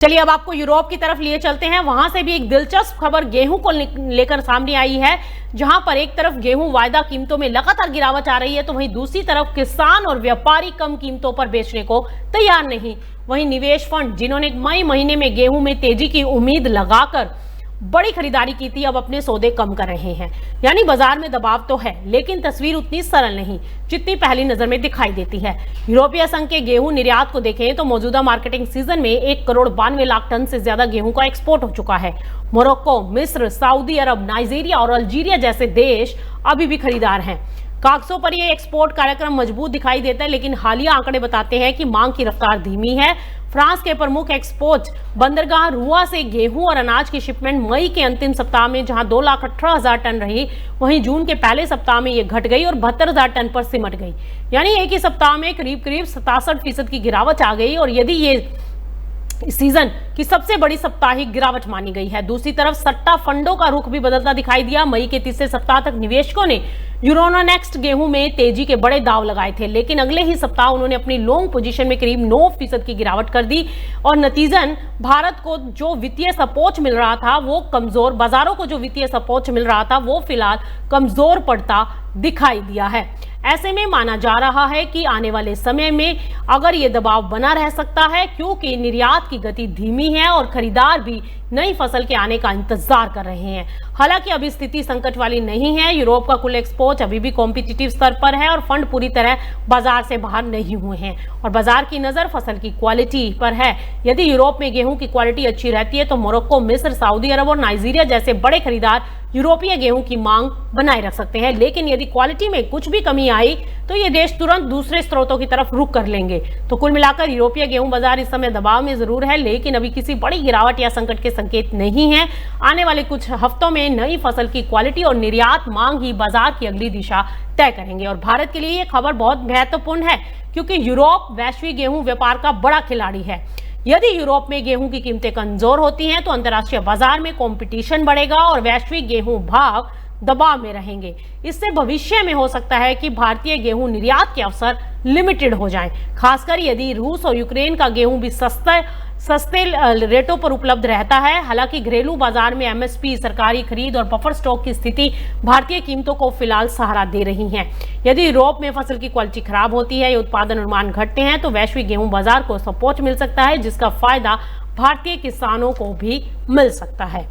चलिए अब आपको यूरोप की तरफ लिए चलते हैं। वहां से भी एक दिलचस्प खबर गेहूं को लेकर सामने आई है, जहां पर एक तरफ गेहूं वायदा कीमतों में लगातार गिरावट आ रही है, तो वहीं दूसरी तरफ किसान और व्यापारी कम कीमतों पर बेचने को तैयार नहीं। वहीं निवेश फंड जिन्होंने मई महीने में गेहूं में तेजी की उम्मीद लगाकर बड़ी खरीदारी की थी, अब अपने सौदे कम कर रहे हैं। यानी बाजार में दबाव तो है, लेकिन तस्वीर उतनी सरल नहीं जितनी पहली नजर में दिखाई देती है। यूरोपीय संघ के गेहूं निर्यात को देखें तो मौजूदा मार्केटिंग सीजन में 1,92,00,000 टन से ज्यादा गेहूं का एक्सपोर्ट हो चुका है। मोरक्को, मिस्र, सऊदी अरब, नाइजीरिया और अल्जीरिया जैसे देश अभी भी खरीदार हैं। कागजों पर यह एक्सपोर्ट कार्यक्रम मजबूत दिखाई देता है, लेकिन हालिया आंकड़े बताते हैं कि मांग की रफ्तार धीमी है। फ्रांस के प्रमुख एक्सपोर्ट बंदरगाह रुआ से गेहूं और अनाज की शिपमेंट मई के अंतिम सप्ताह में जहां 2,18,000 टन रही, वहीं जून के पहले सप्ताह में यह घट गई और 72,000 टन पर सिमट गई। यानी एक ही सप्ताह में करीब 67% की गिरावट आ गई और यदि ये सीजन की सबसे बड़ी साप्ताहिक गिरावट मानी गई है। दूसरी तरफ सट्टा फंडों का रुख भी बदलता दिखाई दिया। मई के तीसरे सप्ताह तक निवेशकों ने यूरोनेक्स्ट गेहूं में तेजी के बड़े दाव लगाए थे, लेकिन अगले ही सप्ताह उन्होंने अपनी लॉन्ग पोजीशन में करीब 9% की गिरावट कर दी और नतीजन भारत को जो वित्तीय सपोर्ट मिल रहा था वो कमजोर, बाजारों को जो वित्तीय सपोर्ट मिल रहा था वो फिलहाल कमजोर पड़ता दिखाई दिया है। ऐसे में माना जा रहा है कि आने वाले समय में अगर ये दबाव बना रह सकता है, क्योंकि निर्यात की गति धीमी है और खरीदार भी नई फसल के आने का इंतजार कर रहे हैं। हालांकि अभी स्थिति संकट वाली नहीं है। यूरोप का कुल एक्सपोर्ट अभी भी कॉम्पिटिटिव स्तर पर है और फंड पूरी तरह बाजार से बाहर नहीं हुए हैं और बाजार की नजर फसल की क्वालिटी पर है। यदि यूरोप में गेहूं की क्वालिटी अच्छी रहती है तो मोरक्को, मिस्र, सऊदी अरब और नाइजीरिया जैसे बड़े खरीदार यूरोपीय गेहूं की मांग बनाए रख सकते हैं, लेकिन यदि क्वालिटी में कुछ भी कमी आई तो ये देश तुरंत दूसरे स्रोतों की तरफ रुख कर लेंगे। तो कुल मिलाकर यूरोपीय गेहूं बाजार इस समय दबाव में जरूर है, लेकिन अभी किसी बड़ी गिरावट या संकट के संकेत नहीं है। आने वाले कुछ हफ्तों में नई फसल की क्वालिटी और निर्यात मांग ही बाजार की अगली दिशा तय करेंगे और भारत के लिए ये खबर बहुत महत्वपूर्ण है, क्योंकि यूरोप वैश्विक गेहूं व्यापार का बड़ा खिलाड़ी है। यदि यूरोप में गेहूं की कीमतें कमजोर होती हैं तो अंतर्राष्ट्रीय बाजार में कंपटीशन बढ़ेगा और वैश्विक गेहूं भाव दबाव में रहेंगे। इससे भविष्य में हो सकता है कि भारतीय गेहूं निर्यात के अवसर लिमिटेड हो जाएं, खासकर यदि रूस और यूक्रेन का गेहूं भी सस्ते रेटों पर उपलब्ध रहता है। हालांकि घरेलू बाजार में एमएसपी, सरकारी खरीद और बफर स्टॉक की स्थिति भारतीय कीमतों को फिलहाल सहारा दे रही है। यदि यूरोप में फसल की क्वालिटी खराब होती है या उत्पादन अनुमान घटते हैं तो वैश्विक गेहूं बाजार को सपोर्ट मिल सकता है, जिसका फायदा भारतीय किसानों को भी मिल सकता है।